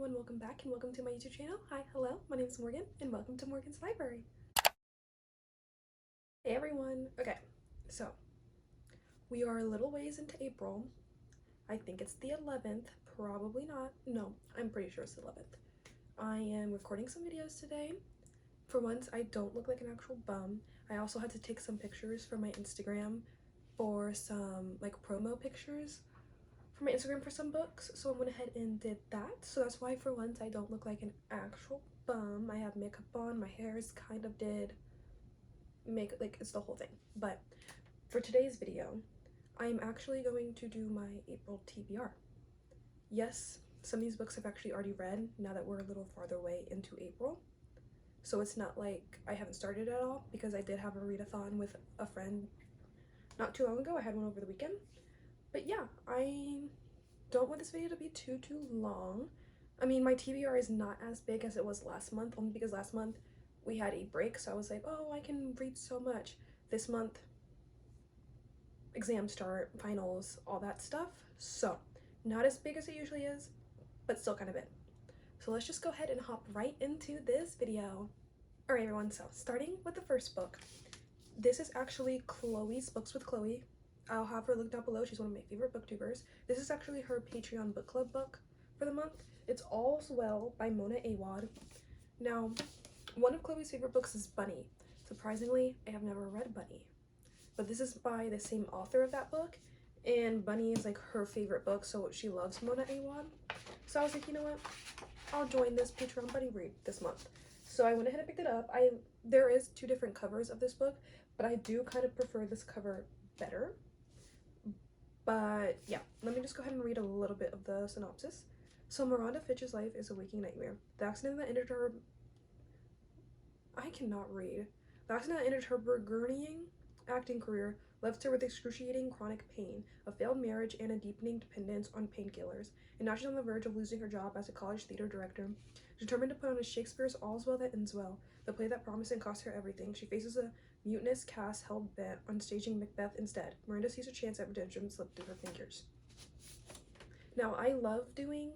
everyone, welcome back and welcome to my YouTube channel. Hi, hello, my name is Morgan and welcome to Morgan's Library. Hey everyone. Okay, so we are a little ways into April. I think it's the 11th, probably not. No, I'm pretty sure it's the 11th. I am recording some videos today. For once, I don't look like an actual bum. I also had to take some pictures for my Instagram for some like promo pictures for my Instagram for some books, so I went ahead and did that. So that's why for once I don't look like an actual bum. I have makeup on, my hair is kind of did make like it's the whole thing. But for today's video, I am actually going to do my April TBR. Yes, some of these books I've actually already read now that we're a little farther away into April. So it's not like I haven't started at all, because I did have a readathon with a friend not too long ago. I had one over the weekend. But yeah, I don't want this video to be too long. I mean, my TBR is not as big as it was last month, only because last month we had a break, so I was like, oh, I can read so much. This month, exams start, finals, all that stuff. So not as big as it usually is, but still kind of big. So let's just go ahead and hop right into this video. All right, everyone, so starting with the first book. This is actually Chloe's Books with Chloe. I'll have her link down below. She's one of my favorite booktubers. This is actually her Patreon book club book for the month. It's All Swell by Mona Awad. Now, one of Chloe's favorite books is Bunny. Surprisingly, I have never read Bunny, but this is by the same author of that book, and Bunny is like her favorite book, so she loves Mona Awad. So I was like, you know what? I'll join this Patreon Bunny read this month. So I went ahead and picked it up. There is two different covers of this book, but I do kind of prefer this cover better. But yeah, let me just go ahead and read a little bit of the synopsis. So Miranda Fitch's life is a waking nightmare. The accident that ended her... I cannot read. The accident that ended her burgeoning acting career left her with excruciating chronic pain, a failed marriage, and a deepening dependence on painkillers. And now she's on the verge of losing her job as a college theater director. Determined to put on a Shakespeare's All's Well That Ends Well, the play that promised and cost her everything, she faces a mutinous cast hell-bent on staging Macbeth instead. Miranda sees a chance at redemption slip through her fingers. Now, I love doing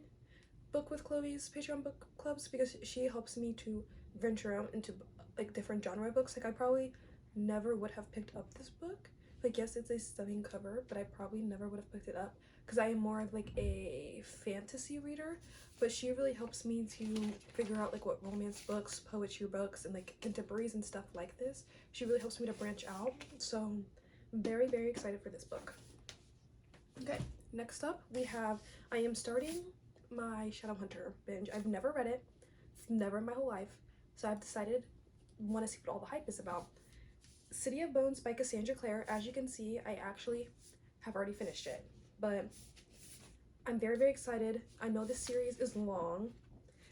Book with Chloe's Patreon book clubs because she helps me to venture out into like different genre books. Like I probably never would have picked up this book. Like yes, it's a stunning cover, but I probably never would have picked it up because I am more of like a fantasy reader. But she really helps me to figure out like what romance books, poetry books, and like contemporaries and stuff like this. She really helps me to branch out. So I'm very excited for this book. Okay, next up we have, I am starting my Shadowhunter binge. I've never read it, never in my whole life. So I've decided, want to see what all the hype is about. City of Bones by Cassandra Clare. As you can see, I actually have already finished it, but I'm very excited. I know this series is long.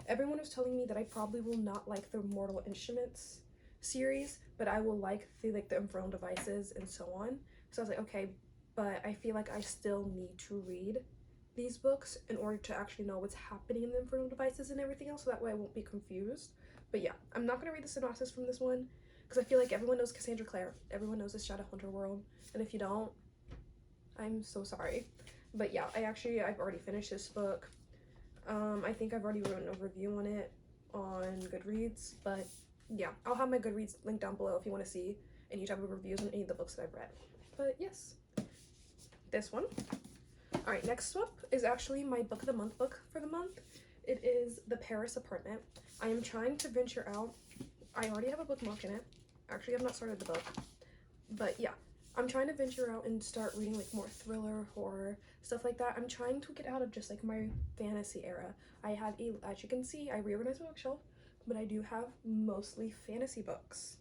Everyone was telling me that I probably will not like the Mortal Instruments series, but I will like the Infernal Devices and so on. So I was like, okay, but I feel like I still need to read these books in order to actually know what's happening in the Infernal Devices and everything else, so that way I won't be confused. But yeah, I'm not going to read the synopsis from this one because I feel like everyone knows Cassandra Clare. Everyone knows the Shadowhunter world, and if you don't, I'm so sorry. But yeah, I've already finished this book. I think I've already written a review on it on Goodreads, but yeah, I'll have my Goodreads link down below if you want to see any type of reviews on any of the books that I've read. But yes, this one. All right, next up is actually my book of the month book for the month. It is The Paris Apartment. I am trying to venture out. I already have a bookmark in it. Actually, I've not started the book, but yeah, I'm trying to venture out and start reading like more thriller, horror, stuff like that. I'm trying to get out of just like my fantasy era. As you can see, I reorganized my bookshelf, but I do have mostly fantasy books.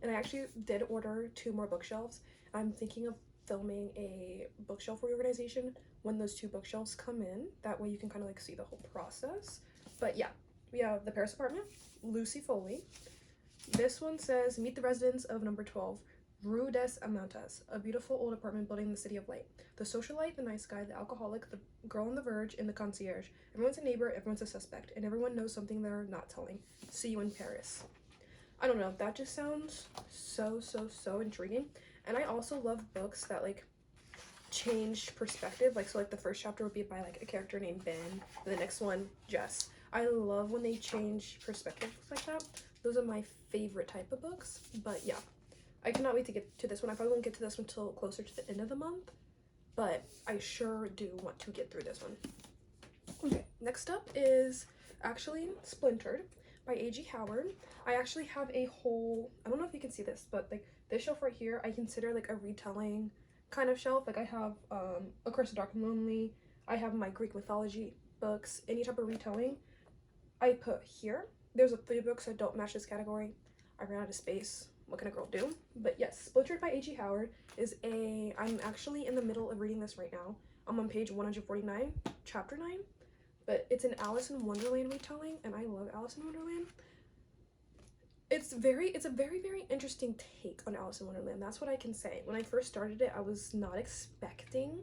And I actually did order 2 more bookshelves. I'm thinking of filming a bookshelf reorganization when those 2 bookshelves come in. That way you can kind of like see the whole process. But yeah, we have The Paris Apartment, Lucy Foley. This one says, meet the residents of number 12, Rue des Amantas, a beautiful old apartment building in the city of light. The socialite, the nice guy, the alcoholic, the girl on the verge, and the concierge. Everyone's a neighbor, everyone's a suspect, and everyone knows something they're not telling. See you in Paris. I don't know, that just sounds so intriguing. And I also love books that like change perspective. Like, so like the first chapter would be by like a character named Ben, and the next one Jess. I love when they change perspectives like that. Those are my favorite type of books. But yeah, I cannot wait to get to this one. I probably won't get to this one until closer to the end of the month, but I sure do want to get through this one. Okay, next up is actually Splintered by A.G. Howard. I actually have a whole, I don't know if you can see this, but like this shelf right here, I consider like a retelling kind of shelf. Like I have A Curse of Dark and Lonely, I have my Greek mythology books, any type of retelling I put here. There's a few books that don't match this category. I ran out of space. What can a girl do? But yes, Splintered by A.G. Howard is I'm actually in the middle of reading this right now. I'm on page 149, chapter 9. But it's an Alice in Wonderland retelling, and I love Alice in Wonderland. It's a very, very interesting take on Alice in Wonderland. That's what I can say. When I first started it, I was not expecting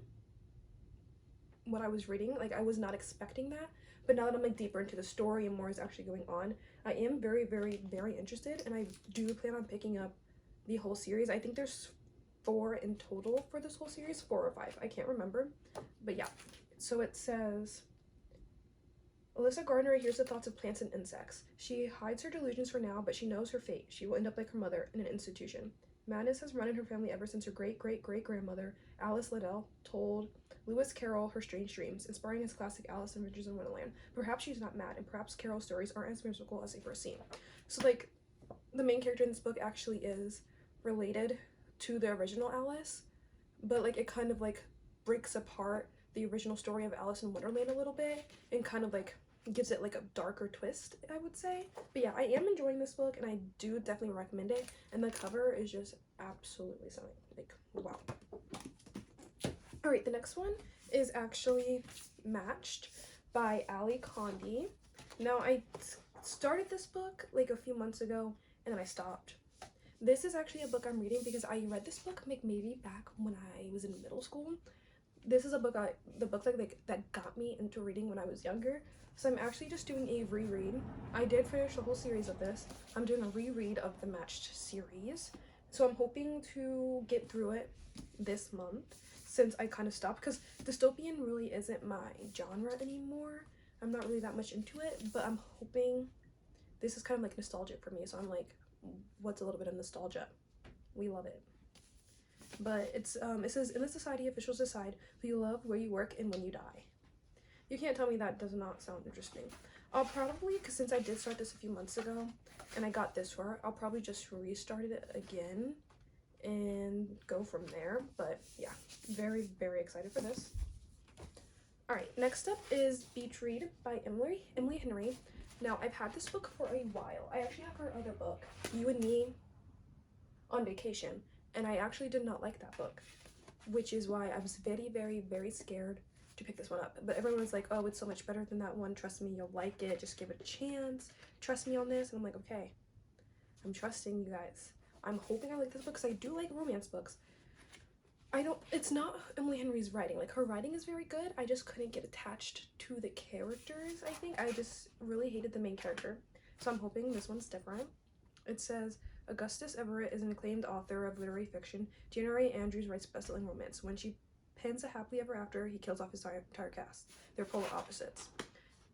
what I was reading. Like, I was not expecting that. But now that I'm like deeper into the story and more is actually going on, I am very, very, very interested, and I do plan on picking up the whole series. I think there's 4 in total for this whole series, 4 or 5. I can't remember. But yeah. So it says, Alyssa Gardner hears the thoughts of plants and insects. She hides her delusions for now, but she knows her fate. She will end up like her mother in an institution. Madness has run in her family ever since her great-great-great-grandmother, Alice Liddell, told Lewis Carroll her strange dreams, inspiring his classic Alice Adventures in Wonderland. Perhaps she's not mad, and perhaps Carroll's stories aren't as whimsical as they first seem. So, like, the main character in this book actually is related to the original Alice, but, like, it kind of, like, breaks apart the original story of Alice in Wonderland a little bit, and kind of, like, gives it like a darker twist, I would say. But yeah, I am enjoying this book, and I do definitely recommend it, and the cover is just absolutely stunning. Like, wow. All right, the next one is actually Matched by Ali Condi. Now, I started this book like a few months ago, and then I stopped. This is actually a book I'm reading because I read this book like maybe back when I was in middle school. This is a book that got me into reading when I was younger. So I'm actually just doing a reread. I did finish the whole series of this. I'm doing a reread of the Matched series. So I'm hoping to get through it this month, since I kind of stopped, because dystopian really isn't my genre anymore. I'm not really that much into it, but I'm hoping this is kind of like nostalgic for me. So I'm like, what's a little bit of nostalgia? We love it. But it says, in this society, officials decide who you love, where you work, and when you die. You can't tell me that does not sound interesting. I'll probably, because since I did start this a few months ago, and I got this far, I'll probably just restart it again and go from there. But yeah, very, very excited for this. All right, next up is Beach Read by Emily Henry. Now, I've had this book for a while. I actually have her other book, You and Me on Vacation, and I actually did not like that book, which is why I was very, very, very scared to pick this one up. But everyone was like, oh, it's so much better than that one. Trust me, you'll like it. Just give it a chance. Trust me on this. And I'm like, okay, I'm trusting you guys. I'm hoping I like this book because I do like romance books. It's not Emily Henry's writing. Like, her writing is very good. I just couldn't get attached to the characters, I think. I just really hated the main character. So I'm hoping this one's different. It says, Augustus Everett is an acclaimed author of literary fiction. January Andrews writes best-selling romance. When she pens a happily ever after, he kills off his entire cast. They're polar opposites.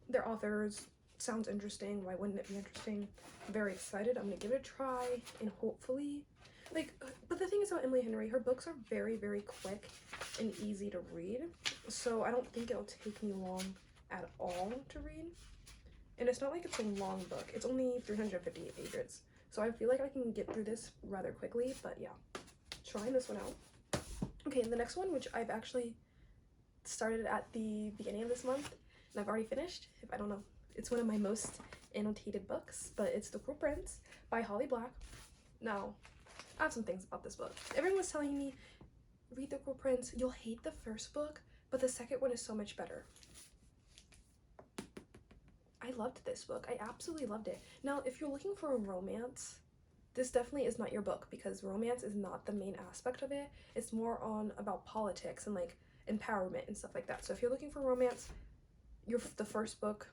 Their authors sounds interesting. Why wouldn't it be interesting? I'm very excited. I'm gonna give it a try, and hopefully, but the thing is about Emily Henry, her books are very, very quick and easy to read. So I don't think it'll take me long at all to read. And it's not like it's a long book. It's only 358 pages. So I feel like I can get through this rather quickly, but yeah, trying this one out. Okay, and the next one, which I've actually started at the beginning of this month, and I've already finished, if I don't know, it's one of my most annotated books, but it's The Cruel Prince by Holly Black. Now, I have some things about this book. Everyone was telling me, read The Cruel Prince, you'll hate the first book, but the second one is so much better. I loved this book. I absolutely loved it. Now, if you're looking for a romance, this definitely is not your book, because romance is not the main aspect of it. It's more about politics and like empowerment and stuff like that. So if you're looking for romance, the first book,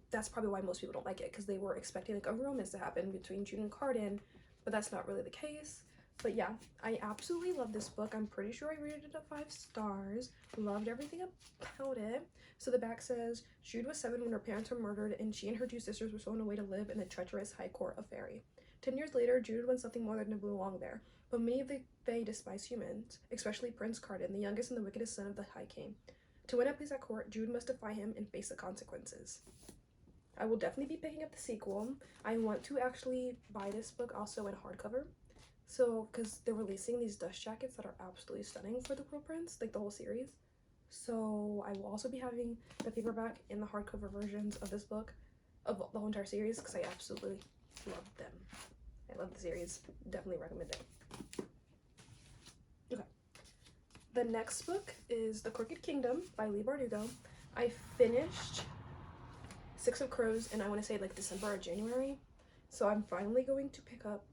that's probably why most people don't like it, because they were expecting like a romance to happen between June and Carden, but that's not really the case. But yeah, I absolutely love this book. I'm pretty sure I rated it at 5 stars. Loved everything about it. So the back says, Jude was 7 when her parents were murdered, and she and her 2 sisters were stolen away to live in the treacherous High Court of Fairy. 10 years later, Jude wants something more than to belong there. But many of the Fae despise humans, especially Prince Carden, the youngest and the wickedest son of the High King. To win a place at court, Jude must defy him and face the consequences. I will definitely be picking up the sequel. I want to actually buy this book also in hardcover. So, because they're releasing these dust jackets that are absolutely stunning for the Cruel Prince, like the whole series. So, I will also be having the paperback and the hardcover versions of this book, of the whole entire series, because I absolutely love them. I love the series. Definitely recommend it. Okay. The next book is The Crooked Kingdom by Leigh Bardugo. I finished Six of Crows, and I want to say like December or January. So I'm finally going to pick up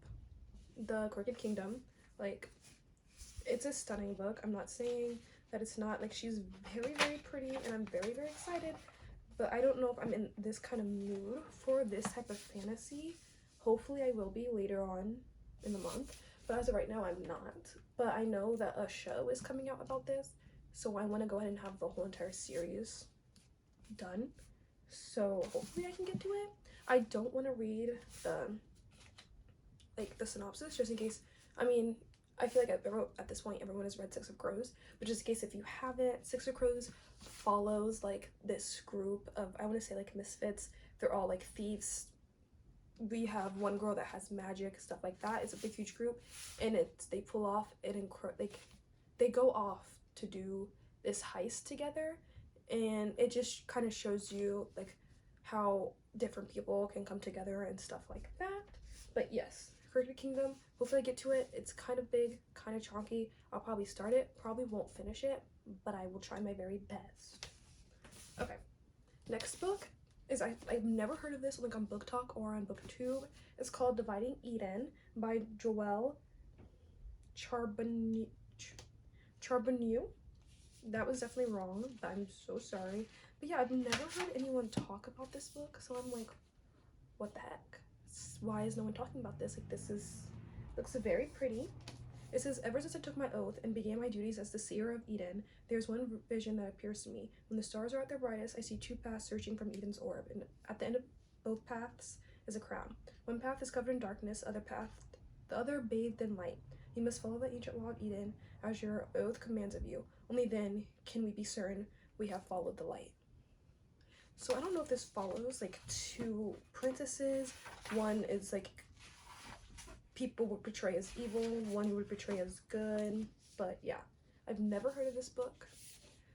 The Crooked Kingdom. Like, it's a stunning book. I'm not saying that it's not. Like, she's very, very pretty, and I'm very, very excited. But I don't know if I'm in this kind of mood for this type of fantasy. Hopefully I will be later on in the month. But as of right now, I'm not. But I know that a show is coming out about this. So I want to go ahead and have the whole entire series done. So hopefully I can get to it. I don't want to read the synopsis, just in case. I mean, I feel like at this point everyone has read Six of Crows, but just in case if you haven't, Six of Crows follows like this group of, I want to say like misfits. They're all like thieves. We have one girl that has magic, stuff like that. It's a big huge group, and they pull off they go off to do this heist together, and it just kind of shows you like how different people can come together and stuff like that. But yes, Crooked Kingdom, hopefully I get to it. It's kind of big, kind of chunky. I'll probably start it, probably won't finish it, but I will try my very best. Okay, next book is, I've never heard of this like on Book Talk or on BookTube. It's called Dividing Eden by Joelle Charbonneau. That was definitely wrong, but I'm so sorry. But yeah, I've never heard anyone talk about this book, so I'm like, what the heck? Why is no one talking about this? Like, looks very pretty. It says, ever since I took my oath and began my duties as the seer of Eden, there's one vision that appears to me. When the stars are at their brightest, I see 2 paths searching from Eden's orb, and at the end of both paths is a crown. One path is covered in darkness, the other bathed in light. You must follow the ancient law of Eden as your oath commands of you. Only then can we be certain we have followed the light. So I don't know if this follows like 2 princesses. One is like people would portray as evil, one you would portray as good. But yeah, I've never heard of this book,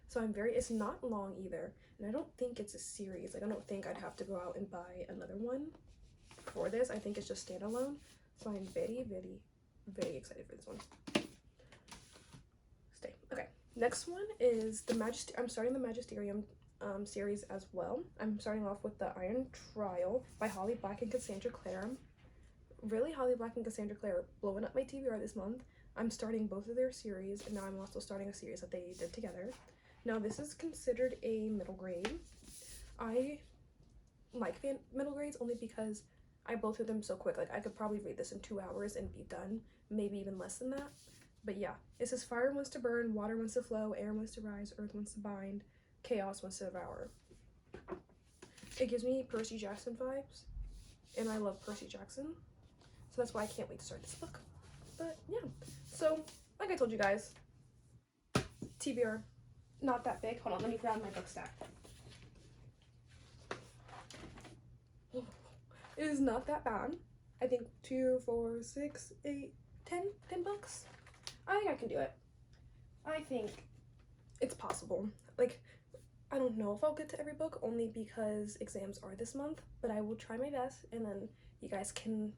so it's not long either, and I don't think it's a series. Like, I don't think I'd have to go out and buy another one for this. I think it's just standalone, so I'm very, very, very excited for this one. Okay, next one is I'm starting the Magisterium series as well. I'm starting off with The Iron Trial by Holly Black and Cassandra Clare. Really, Holly Black and Cassandra Clare are blowing up my TBR this month. I'm starting both of their series, and now I'm also starting a series that they did together. Now, this is considered a middle grade. I like middle grades only because I blow through them so quick. Like, I could probably read this in 2 hours and be done, maybe even less than that. But yeah, it says fire wants to burn, water wants to flow, air wants to rise, earth wants to bind, chaos wants to devour. It gives me Percy Jackson vibes, and I love Percy Jackson. So that's why I can't wait to start this book. But yeah, so like I told you guys, TBR, not that big. Hold on, let me grab my book stack. It is not that bad. I think 2, 4, 6, 8, 10 books. I think I can do it. I think it's possible. Like, I don't know if I'll get to every book, only because exams are this month, but I will try my best, and then you guys can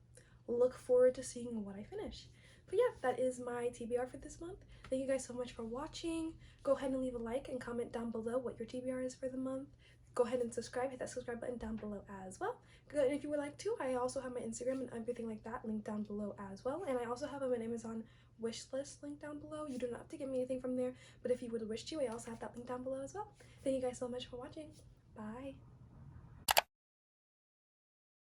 look forward to seeing what I finish. But yeah, that is my TBR for this month. Thank you guys so much for watching. Go ahead and leave a like and comment down below what your TBR is for the month. Go ahead and subscribe, hit that subscribe button down below as well. Good, and if you would like to, I also have my Instagram and everything like that linked down below as well. And I also have an Amazon wish list link down below. You do not have to get me anything from there, but if you would wish to, I also have that link down below as well. Thank you guys so much for watching. Bye.